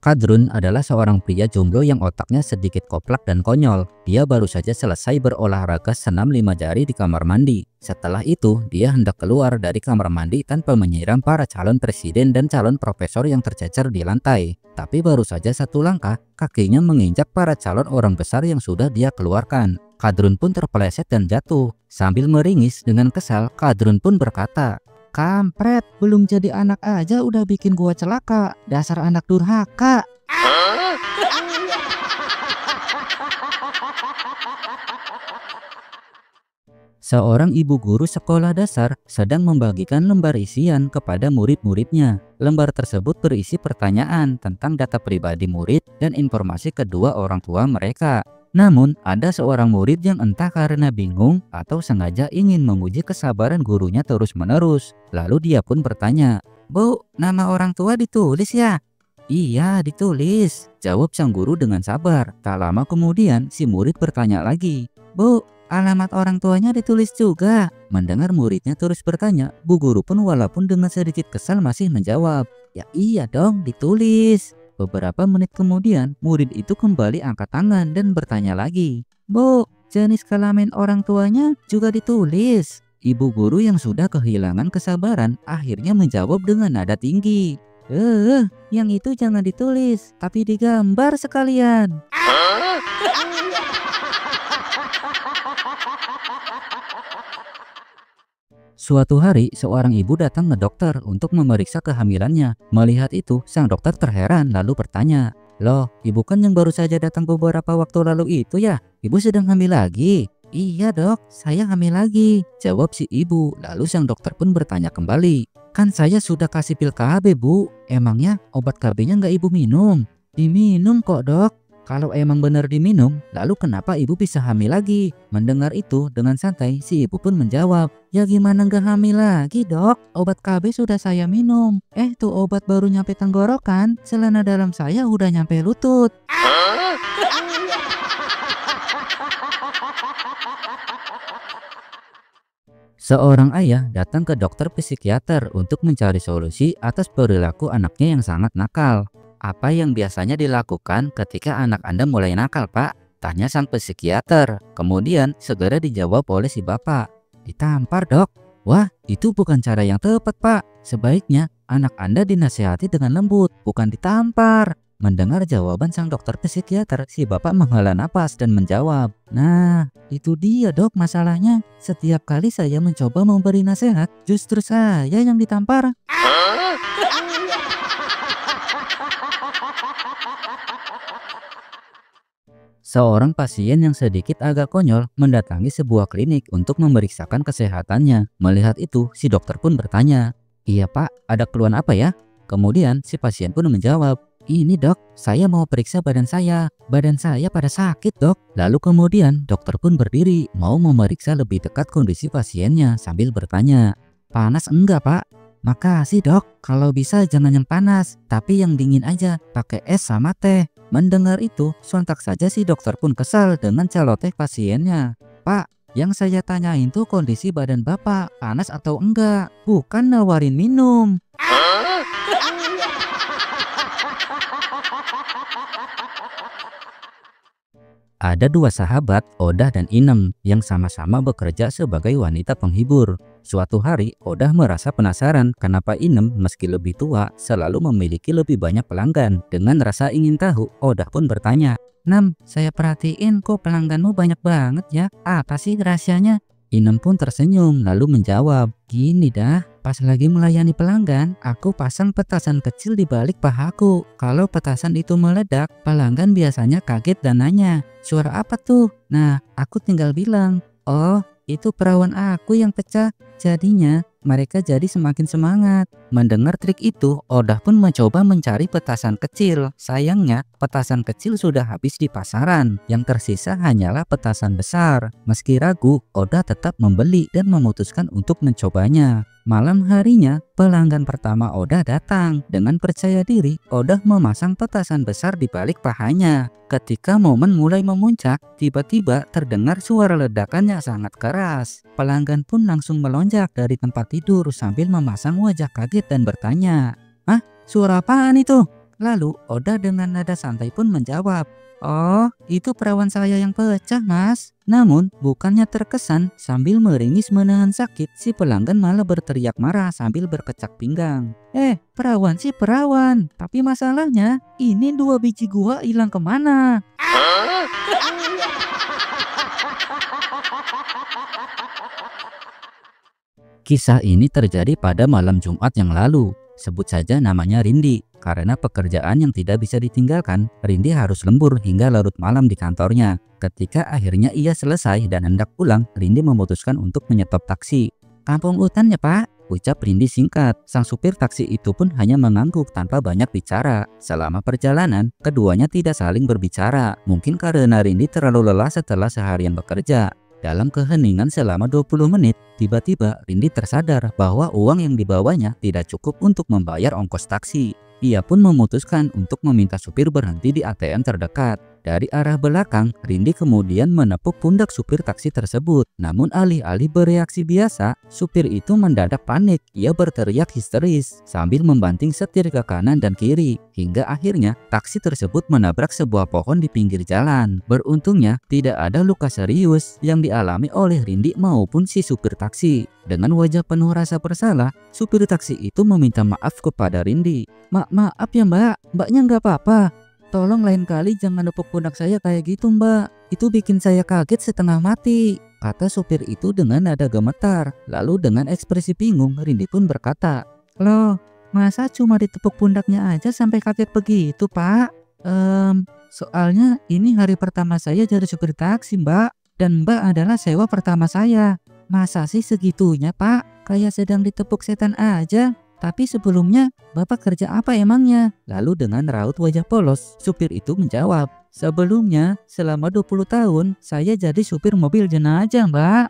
Kadrun adalah seorang pria jomblo yang otaknya sedikit koplak dan konyol. Dia baru saja selesai berolahraga senam 5 jari di kamar mandi. Setelah itu, dia hendak keluar dari kamar mandi tanpa menyiram para calon presiden dan calon profesor yang tercecer di lantai. Tapi baru saja satu langkah, kakinya menginjak para calon orang besar yang sudah dia keluarkan. Kadrun pun terpeleset dan jatuh. Sambil meringis dengan kesal, Kadrun pun berkata, "Kampret, belum jadi anak aja udah bikin gua celaka. Dasar anak durhaka." Seorang ibu guru sekolah dasar sedang membagikan lembar isian kepada murid-muridnya. Lembar tersebut berisi pertanyaan tentang data pribadi murid dan informasi kedua orang tua mereka. Namun, ada seorang murid yang entah karena bingung atau sengaja ingin memuji kesabaran gurunya terus-menerus. Lalu dia pun bertanya, "Bu, nama orang tua ditulis ya?" "Iya, ditulis," jawab sang guru dengan sabar. Tak lama kemudian, si murid bertanya lagi, "Bu, alamat orang tuanya ditulis juga?" Mendengar muridnya terus bertanya, bu guru pun walaupun dengan sedikit kesal masih menjawab, "Ya iya dong, ditulis." Beberapa menit kemudian, murid itu kembali angkat tangan dan bertanya lagi, "Bu, jenis kelamin orang tuanya juga ditulis?" Ibu guru yang sudah kehilangan kesabaran akhirnya menjawab dengan nada tinggi, yang itu jangan ditulis, tapi digambar sekalian." Suatu hari, seorang ibu datang ke dokter untuk memeriksa kehamilannya. Melihat itu, sang dokter terheran lalu bertanya, "Loh, ibu kan yang baru saja datang beberapa waktu lalu itu ya? Ibu sedang hamil lagi?" "Iya dok, saya hamil lagi," jawab si ibu. Lalu sang dokter pun bertanya kembali, "Kan saya sudah kasih pil KB bu, emangnya obat KB-nya nggak ibu minum?" "Diminum kok dok." "Kalau emang benar diminum, lalu kenapa ibu bisa hamil lagi?" Mendengar itu, dengan santai si ibu pun menjawab, "Ya gimana nggak hamil lagi dok? Obat KB sudah saya minum. Tuh obat baru nyampe tenggorokan, celana dalam saya udah nyampe lutut." Seorang ayah datang ke dokter psikiater untuk mencari solusi atas perilaku anaknya yang sangat nakal. "Apa yang biasanya dilakukan ketika anak Anda mulai nakal, Pak?" tanya sang psikiater. Kemudian segera dijawab oleh si bapak, "Ditampar, dok." "Wah, itu bukan cara yang tepat, Pak. Sebaiknya anak Anda dinasihati dengan lembut, bukan ditampar." Mendengar jawaban sang dokter psikiater, si bapak menghela napas dan menjawab, "Nah, itu dia dok masalahnya. Setiap kali saya mencoba memberi nasihat, justru saya yang ditampar." Seorang pasien yang sedikit agak konyol mendatangi sebuah klinik untuk memeriksakan kesehatannya. Melihat itu, si dokter pun bertanya, "Iya pak, ada keluhan apa ya?" Kemudian si pasien pun menjawab, "Ini dok, saya mau periksa badan saya. Badan saya pada sakit dok." Lalu kemudian dokter pun berdiri mau memeriksa lebih dekat kondisi pasiennya sambil bertanya, "Panas enggak pak?" "Makasih dok, kalau bisa jangan yang panas, tapi yang dingin aja, pakai es sama teh." Mendengar itu, sontak saja si dokter pun kesal dengan celoteh pasiennya. "Pak, yang saya tanyain tuh kondisi badan bapak, panas atau enggak, bukan nawarin minum." Ada dua sahabat, Odah dan Inem, yang sama-sama bekerja sebagai wanita penghibur. Suatu hari, Odah merasa penasaran kenapa Inem meski lebih tua selalu memiliki lebih banyak pelanggan. Dengan rasa ingin tahu, Odah pun bertanya, "Nam, saya perhatiin kok pelangganmu banyak banget ya. Apa sih rahasianya?" Inem pun tersenyum lalu menjawab, "Gini dah, pas lagi melayani pelanggan, aku pasang petasan kecil di balik pahaku. Kalau petasan itu meledak, pelanggan biasanya kaget dan nanya, 'Suara apa tuh?' Nah, aku tinggal bilang, 'Oh, itu perawan aku yang pecah.' Jadinya mereka jadi semakin semangat." Mendengar trik itu, Odah pun mencoba mencari petasan kecil. Sayangnya, petasan kecil sudah habis di pasaran. Yang tersisa hanyalah petasan besar. Meski ragu, Odah tetap membeli dan memutuskan untuk mencobanya. Malam harinya, pelanggan pertama Odah datang. Dengan percaya diri, Odah memasang petasan besar di balik pahanya. Ketika momen mulai memuncak, tiba-tiba terdengar suara ledakan yang sangat keras. Pelanggan pun langsung melonjak dari tempat tidur sambil memasang wajah kaget dan bertanya, "Hah? Suara apaan itu?" Lalu Oda dengan nada santai pun menjawab, "Oh, itu perawan saya yang pecah, Mas." Namun, bukannya terkesan, sambil meringis menahan sakit, si pelanggan malah berteriak marah sambil berkecak pinggang. Perawan sih perawan. Tapi masalahnya, ini 2 biji gua hilang kemana?" Kisah ini terjadi pada malam Jumat yang lalu. Sebut saja namanya Rindi. Karena pekerjaan yang tidak bisa ditinggalkan, Rindi harus lembur hingga larut malam di kantornya. Ketika akhirnya ia selesai dan hendak pulang, Rindi memutuskan untuk menyetop taksi. "Kampung Hutan ya, Pak?" ucap Rindi singkat. Sang supir taksi itu pun hanya mengangguk tanpa banyak bicara. Selama perjalanan, keduanya tidak saling berbicara. Mungkin karena Rindi terlalu lelah setelah seharian bekerja. Dalam keheningan selama 20 menit, tiba-tiba Rindi tersadar bahwa uang yang dibawanya tidak cukup untuk membayar ongkos taksi. Ia pun memutuskan untuk meminta supir berhenti di ATM terdekat. Dari arah belakang, Rindi kemudian menepuk pundak supir taksi tersebut. Namun alih-alih bereaksi biasa, supir itu mendadak panik. Ia berteriak histeris sambil membanting setir ke kanan dan kiri. Hingga akhirnya taksi tersebut menabrak sebuah pohon di pinggir jalan. Beruntungnya tidak ada luka serius yang dialami oleh Rindi maupun si supir taksi. Dengan wajah penuh rasa bersalah, supir taksi itu meminta maaf kepada Rindi. Maaf ya Mbak, Mbaknya nggak apa-apa. Tolong lain kali jangan nepuk pundak saya kayak gitu Mbak. Itu bikin saya kaget setengah mati," kata supir itu dengan nada gemetar. Lalu dengan ekspresi bingung, Rindi pun berkata, "Loh, masa cuma ditepuk pundaknya aja sampai kaget begitu Pak? Soalnya ini hari pertama saya jadi supir taksi Mbak. Dan Mbak adalah sewa pertama saya. Masa sih segitunya Pak? Kayak sedang ditepuk setan aja. Tapi sebelumnya, Bapak kerja apa emangnya?" Lalu dengan raut wajah polos, supir itu menjawab, "Sebelumnya, selama 20 tahun, saya jadi supir mobil jenazah, Mbak."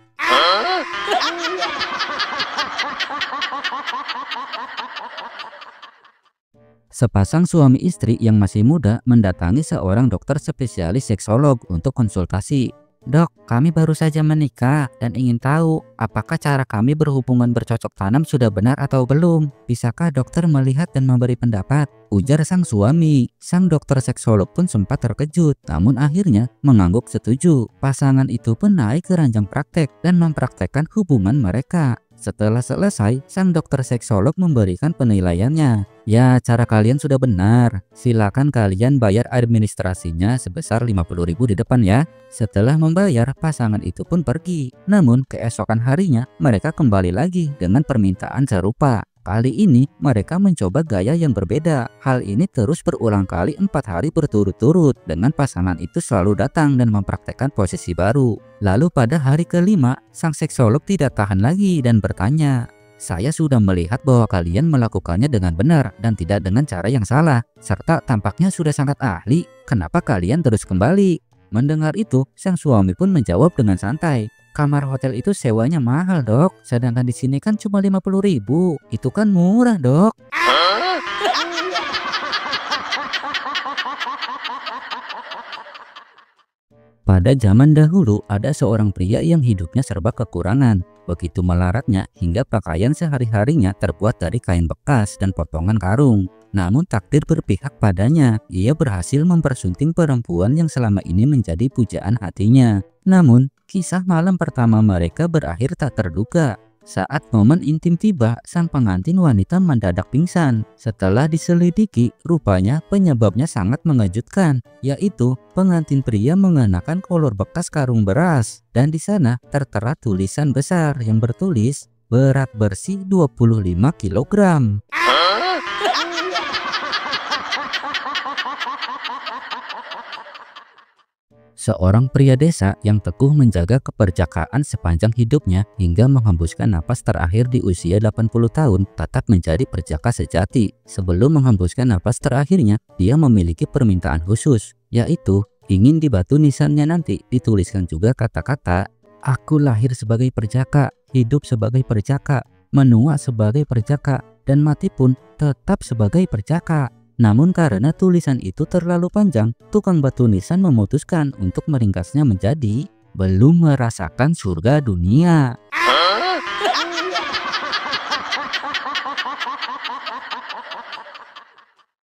Sepasang suami istri yang masih muda mendatangi seorang dokter spesialis seksolog untuk konsultasi. "Dok, kami baru saja menikah dan ingin tahu apakah cara kami berhubungan bercocok tanam sudah benar atau belum. Bisakah dokter melihat dan memberi pendapat?" ujar sang suami. Sang dokter seksolog pun sempat terkejut, namun akhirnya mengangguk setuju. Pasangan itu pun naik ke ranjang praktek dan mempraktekkan hubungan mereka. Setelah selesai, sang dokter seksolog memberikan penilaiannya. "Ya, cara kalian sudah benar. Silakan kalian bayar administrasinya sebesar 50.000 di depan ya." Setelah membayar, pasangan itu pun pergi. Namun keesokan harinya mereka kembali lagi dengan permintaan serupa. Kali ini mereka mencoba gaya yang berbeda. Hal ini terus berulang kali 4 hari berturut-turut dengan pasangan itu selalu datang dan mempraktekkan posisi baru. Lalu pada hari kelima, sang seksolog tidak tahan lagi dan bertanya, "Saya sudah melihat bahwa kalian melakukannya dengan benar dan tidak dengan cara yang salah, serta tampaknya sudah sangat ahli. Kenapa kalian terus kembali?" Mendengar itu, sang suami pun menjawab dengan santai, "Kamar hotel itu sewanya mahal dok, sedangkan di sini kan cuma 50.000. Itu kan murah dok." Pada zaman dahulu ada seorang pria yang hidupnya serba kekurangan. Begitu melaratnya hingga pakaian sehari-harinya terbuat dari kain bekas dan potongan karung. Namun takdir berpihak padanya. Ia berhasil mempersunting perempuan yang selama ini menjadi pujaan hatinya. Namun kisah malam pertama mereka berakhir tak terduga. Saat momen intim tiba, sang pengantin wanita mendadak pingsan. Setelah diselidiki, rupanya penyebabnya sangat mengejutkan, yaitu pengantin pria mengenakan kolor bekas karung beras. Dan di sana tertera tulisan besar yang bertulis, "Berat bersih 25 kg." Seorang pria desa yang teguh menjaga keperjakaan sepanjang hidupnya hingga menghembuskan napas terakhir di usia 80 tahun tetap menjadi perjaka sejati. Sebelum menghembuskan napas terakhirnya, dia memiliki permintaan khusus, yaitu ingin di batu nisannya nanti dituliskan juga kata-kata, "Aku lahir sebagai perjaka, hidup sebagai perjaka, menua sebagai perjaka, dan mati pun tetap sebagai perjaka." Namun karena tulisan itu terlalu panjang, tukang batu nisan memutuskan untuk meringkasnya menjadi "Belum merasakan surga dunia."